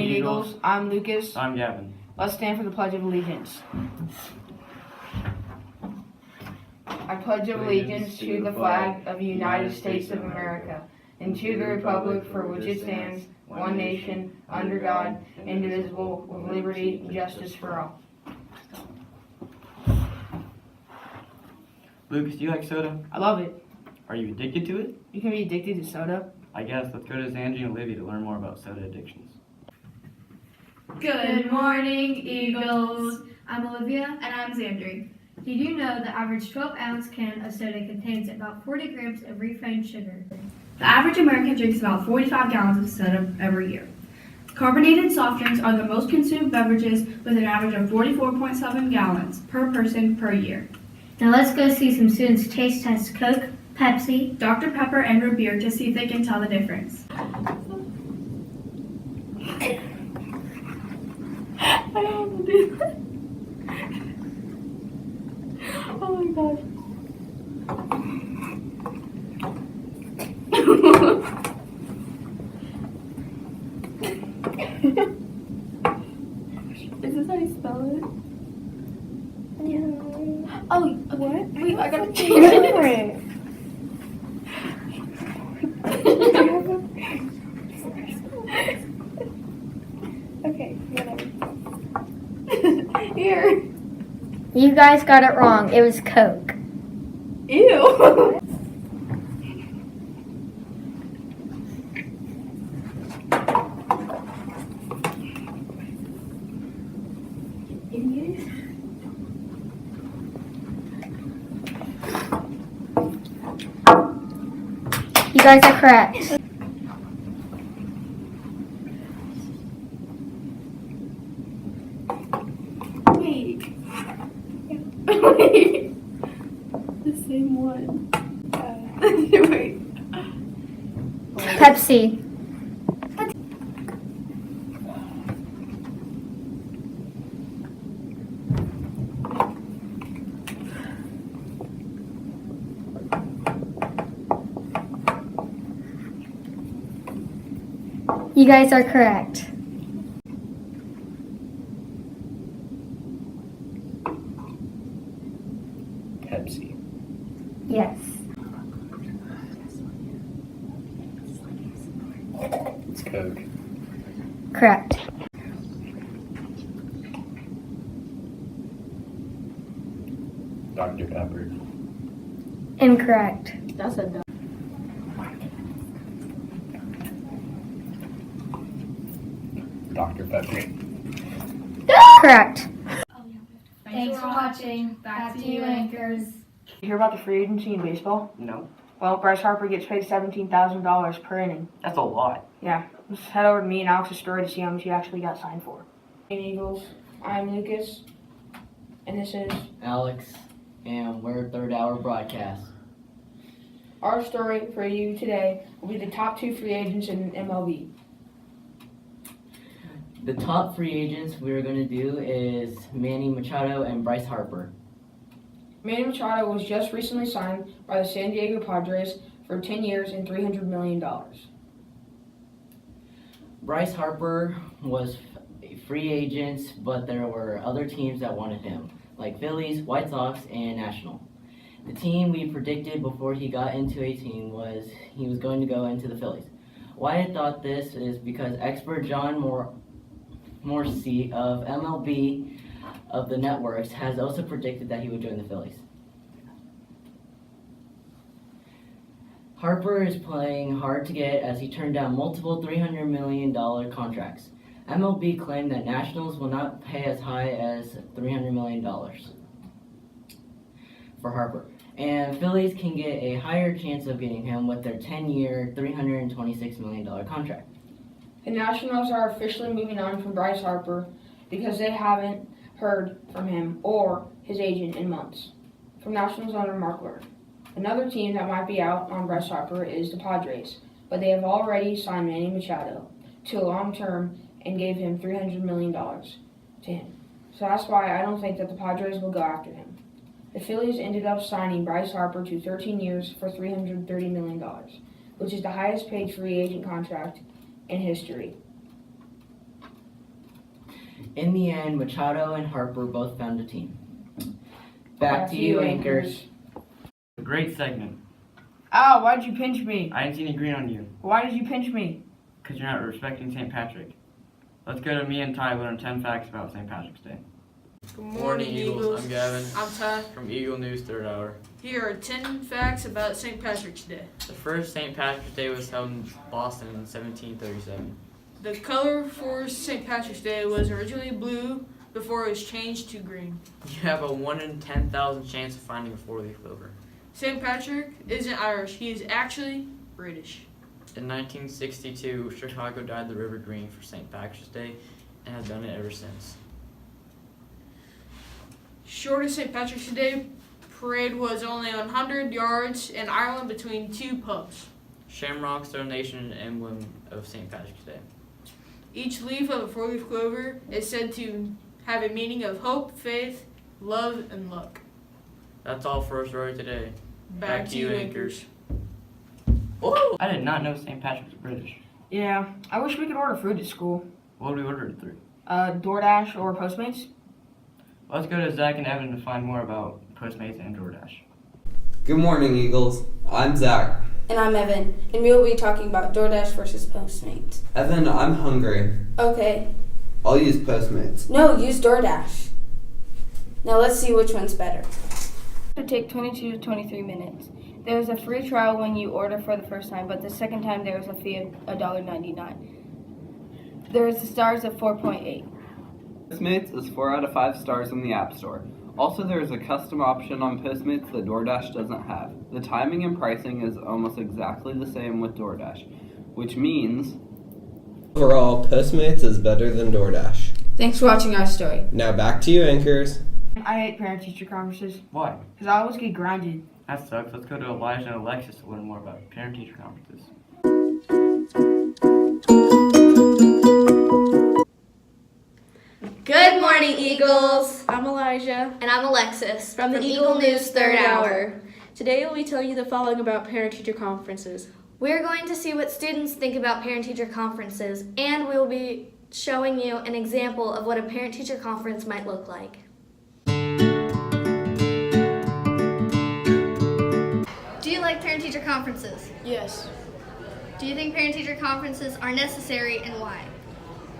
Eagles. I'm Lucas. I'm Gavin. Let's stand for the Pledge of Allegiance. I pledge allegiance to the flag of the United States of America and to the republic for which it stands, one nation, under God, indivisible, with liberty and justice for all. Lucas, do you like soda? I love it. Are you addicted to it? You can be addicted to soda. I guess. Let's go to Xandri and Olivia to learn more about soda addictions. Good morning, Eagles. I'm Olivia. And I'm Xandri. Did you know the average 12-ounce can of soda contains about 40 grams of refined sugar? The average American drinks about 45 gallons of soda every year. Carbonated soft drinks are the most consumed beverages with an average of 44.7 gallons per person per year. Now let's go see some students taste test Coke, Pepsi, Dr. Pepper, and root beer to see if they can tell the difference. I don't want to do that. Oh my gosh. Is this how you spell it? Yeah. Oh, what? Wait, I gotta change it. Okay, whatever. Here. You guys got it wrong. It was Coke. Ew. You guys are correct. Wait. Wait. The same one. Wait. Pepsi. You guys are correct. Pepsi. Yes. It's Coke. Correct. Dr. Pepper. Incorrect. That's a dumb. Dr. Pepper. Correct. Thanks for watching. Back to you, anchors. You hear about the free agency in baseball? No. Well, Bryce Harper gets paid $17,000 per inning. That's a lot. Yeah. Let's head over to me and Alex's story to see how much he actually got signed for. Eagles. I'm Lucas. And this is Alex, and we're third hour broadcast. our story for you today. Will be the top two free agents in MLB. The top free agents we're going to do is Manny Machado and Bryce Harper. Manny Machado was just recently signed by the San Diego Padres for 10 years and $300 million. Bryce Harper was a free agent, but there were other teams that wanted him, like Phillies, White Sox, and National. The team we predicted before he got into a team was he was going to go into the Phillies. Why I thought this is because expert John Morrissey of MLB of the networks has also predicted that he would join the Phillies. Harper is playing hard to get as he turned down multiple $300 million contracts. MLB claimed that Nationals will not pay as high as $300 million for Harper, and Phillies can get a higher chance of getting him with their 10-year, $326 million contract. The Nationals are officially moving on from Bryce Harper because they haven't heard from him or his agent in months. From Nationals owner Mark Lord. Another team that might be out on Bryce Harper is the Padres, but they have already signed Manny Machado to a long term and gave him $300 million to him. So that's why I don't think that the Padres will go after him. The Phillies ended up signing Bryce Harper to 13 years for $330 million, which is the highest paid free agent contract in history. In the end, Machado and Harper both found a team. Back to you, anchors. A great segment. Ow, why'd you pinch me? I didn't see any green on you, Why did you pinch me? because you're not respecting St. Patrick. Let's go to me and Ty learn 10 facts about St. Patrick's Day. Good morning, Eagles. I'm Gavin I'm Ty. from Eagle News Third Hour. Here are 10 facts about St. Patrick's Day. The first St. Patrick's Day was held in Boston in 1737. The color for St. Patrick's Day was originally blue before it was changed to green. You have a 1 in 10,000 chance of finding a four-leaf clover. St. Patrick isn't Irish, he is actually British. In 1962, Chicago dyed the river green for St. Patrick's Day and has done it ever since. Shortest St. Patrick's Day parade was only 100 yards in Ireland between two pubs. Shamrocks are a nation and emblem of St. Patrick's Day. Each leaf of a four-leaf clover is said to have a meaning of hope, faith, love, and luck. That's all for our story today. Back to you, anchors. I did not know St. Patrick was British. Yeah, I wish we could order food at school. What would we order it through? DoorDash or Postmates? Let's go to Zach and Evan to find more about Postmates and DoorDash. Good morning, Eagles. I'm Zach. And I'm Evan, and we will be talking about DoorDash versus Postmates. Evan, I'm hungry. Okay. I'll use Postmates. No, use DoorDash. Now let's see which one's better. It would take 22 to 23 minutes. There is a free trial when you order for the first time, but the second time there is a fee of $1.99. There is the stars of 4.8. Postmates is 4 out of 5 stars in the App Store. Also, there is a custom option on Postmates that DoorDash doesn't have. The timing and pricing is almost exactly the same with DoorDash, which means Overall, Postmates is better than DoorDash. Thanks for watching our story. Now back to you, anchors. I hate parent-teacher conferences Why? because I always get grounded. That sucks. Let's go to Elijah and Alexis to learn more about parent-teacher conferences. Good morning, Eagles! I'm Elijah. And I'm Alexis from the Eagle News Third Hour. Today we'll be telling you the following about parent-teacher conferences. We're going to see what students think about parent-teacher conferences, and we'll be showing you an example of what a parent-teacher conference might look like. Do you like parent-teacher conferences? Yes. Do you think parent-teacher conferences are necessary, and why?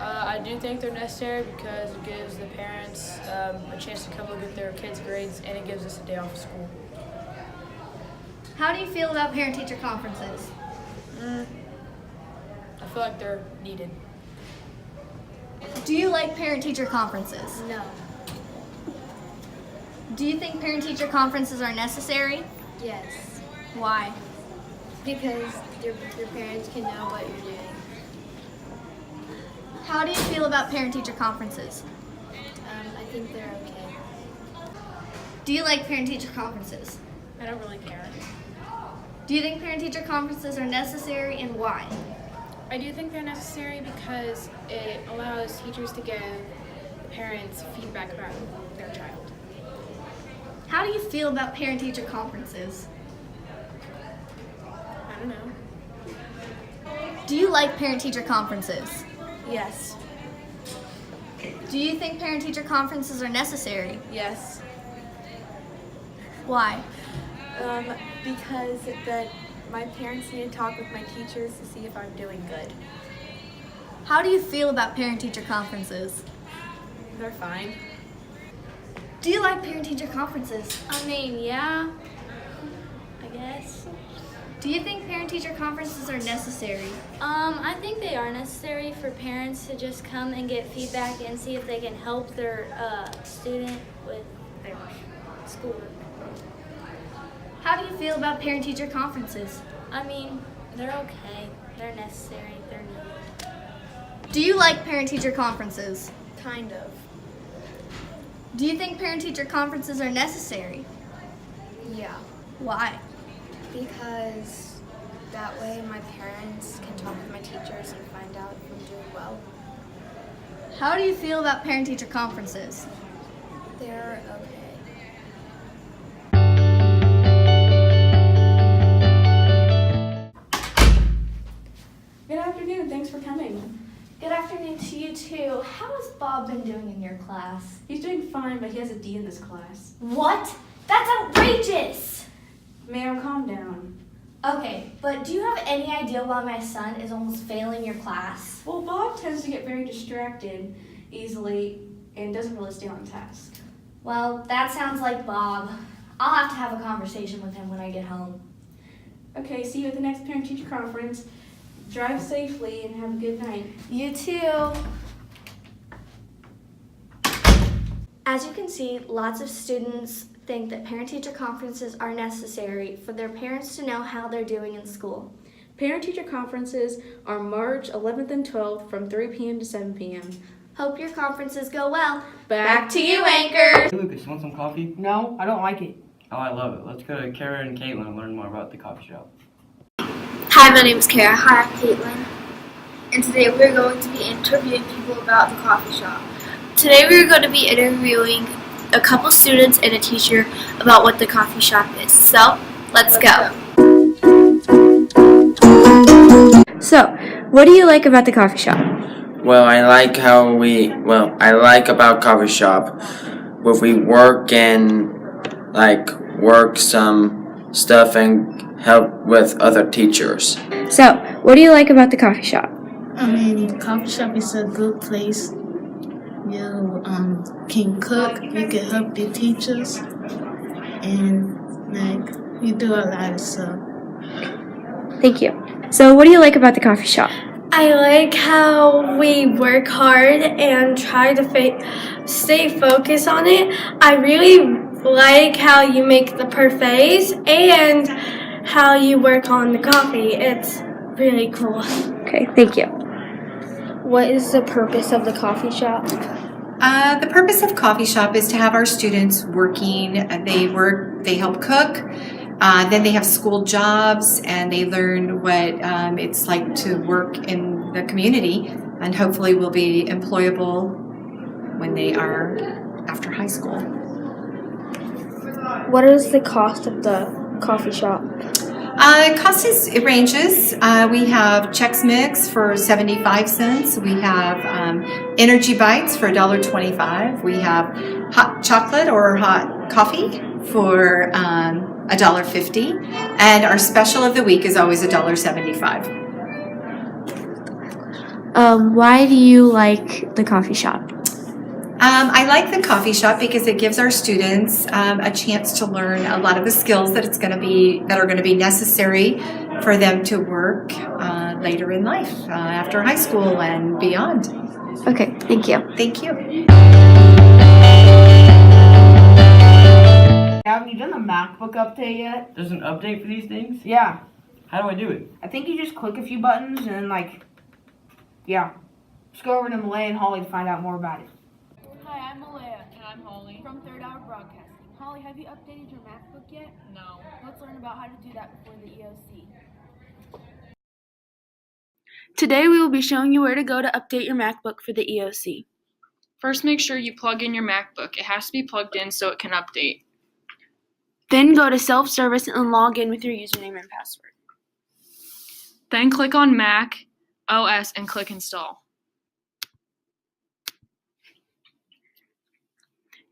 I do think they're necessary because it gives the parents a chance to come look at their kids' grades, and it gives us a day off of school. How do you feel about parent-teacher conferences? I feel like they're needed. Do you like parent-teacher conferences? No. Do you think parent-teacher conferences are necessary? Yes. Why? Because your parents can know what you're doing. How do you feel about parent-teacher conferences? I think they're okay. Do you like parent-teacher conferences? I don't really care. Do you think parent-teacher conferences are necessary, and why? I do think they're necessary because it allows teachers to give parents feedback about their child. How do you feel about parent-teacher conferences? I don't know. Do you like parent-teacher conferences? Yes. Do you think parent-teacher conferences are necessary? Yes. Why? Because my parents need to talk with my teachers to see if I'm doing good. How do you feel about parent-teacher conferences? They're fine. Do you like parent-teacher conferences? I mean, yeah, I guess. Do you think parent-teacher conferences are necessary? I think they are necessary for parents to just come and get feedback and see if they can help their student with their schoolwork. How do you feel about parent-teacher conferences? I mean, they're okay. They're necessary. They're needed. Do you like parent-teacher conferences? Kind of. Do you think parent-teacher conferences are necessary? Yeah. Why? Because that way my parents can talk with my teachers and find out if I'm doing well. How do you feel about parent-teacher conferences? They're okay. Good afternoon. Thanks for coming. Good afternoon to you too. How is Bob? Bob been doing in your class? He's doing fine, but he has a D in this class. What? That's outrageous! Ma'am, calm down. Okay, but do you have any idea why my son is almost failing your class? Well, Bob tends to get very distracted easily and doesn't really stay on task. Well, that sounds like Bob. I'll have to have a conversation with him when I get home. Okay, see you at the next parent-teacher conference. Drive safely and have a good night. You too. As you can see, lots of students think that parent-teacher conferences are necessary for their parents to know how they're doing in school. Parent-teacher conferences are March 11th and 12th from 3 p.m. to 7 p.m. Hope your conferences go well. Back to you, Anchor! Hey Lucas, you want some coffee? No, I don't like it. Oh, I love it. Let's go to Kara and Caitlin and learn more about the coffee shop. Hi, my name is Kara. Hi, I'm Caitlin. And today we're going to be interviewing people about the coffee shop. Today we're going to be interviewing a couple students and a teacher about what the coffee shop is. So, let's go. So, what do you like about the coffee shop? Well, I like about coffee shop where we work and work some stuff and help with other teachers. So, what do you like about the coffee shop? Coffee shop is a good place. You can cook, you can help the teachers, and you do a lot of stuff. Thank you. So, what do you like about the coffee shop? I like how we work hard and try to stay focused on it. I really like how you make the parfaits and how you work on the coffee. It's really cool. Okay, thank you. What is the purpose of the coffee shop? The purpose of coffee shop is to have our students working. They help cook. Then they have school jobs, and they learn what it's like to work in the community, and hopefully will be employable when they are after high school. What is the cost of the coffee shop? It ranges. We have Chex Mix for 75 cents. We have Energy Bites for $1.25. We have hot chocolate or hot coffee for $1.50. And our special of the week is always $1.75. Why do you like the coffee shop? I like the coffee shop because it gives our students a chance to learn a lot of the skills that are going to be necessary for them to work later in life, after high school and beyond. Okay, thank you. Thank you. Haven't you done the MacBook update yet? There's an update for these things? Yeah. How do I do it? I think you just click a few buttons and just go over to Malaya and Holly to find out more about it. Hi, I'm Malaya. And I'm Holly. From Third Hour Broadcasting. Holly, have you updated your MacBook yet? No. Let's learn about how to do that before the EOC. Today we will be showing you where to go to update your MacBook for the EOC. First, make sure you plug in your MacBook. It has to be plugged in so it can update. Then go to self-service and log in with your username and password. Then click on Mac OS and click Install.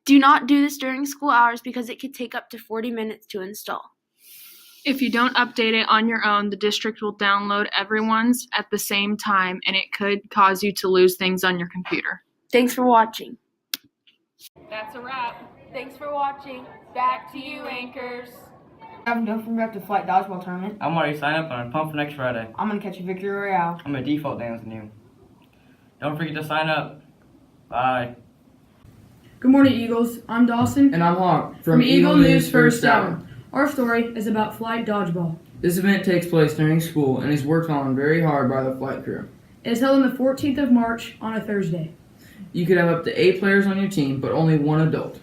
Do not do this during school hours because it could take up to 40 minutes to install. If you don't update it on your own, the district will download everyone's at the same time, and it could cause you to lose things on your computer. Thanks for watching. That's a wrap. Thanks for watching. Back to you, Anchors. Don't forget the Flight Dodgeball Tournament. I'm already signed up and I'm pumped for next Friday. I'm going to catch a Victory Royale. I'm going to default dancing you. Don't forget to sign up. Bye. Good morning, Eagles. I'm Dawson. And I'm Hawk from Eagle News First Hour. Our story is about Flight Dodgeball. This event takes place during school and is worked on very hard by the flight crew. It is held on the 14th of March on a Thursday. You could have up to 8 players on your team, but only one adult.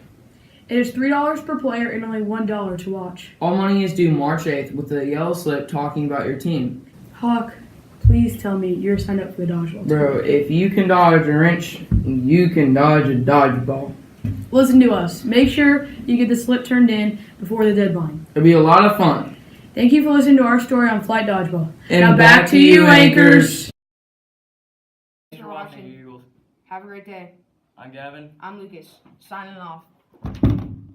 It is $3 per player and only $1 to watch. All money is due March 8th with a yellow slip talking about your team. Hawk, please tell me you're signed up for the dodgeball. Bro, if you can dodge a wrench, you can dodge a dodgeball. Listen to us. Make sure you get the slip turned in before the deadline. It'll be a lot of fun. Thank you for listening to our story on Flight Dodgeball. And now back to you, Anchors. Thanks for watching, Eagles. Have a great day. I'm Gavin. I'm Lucas. Signing off.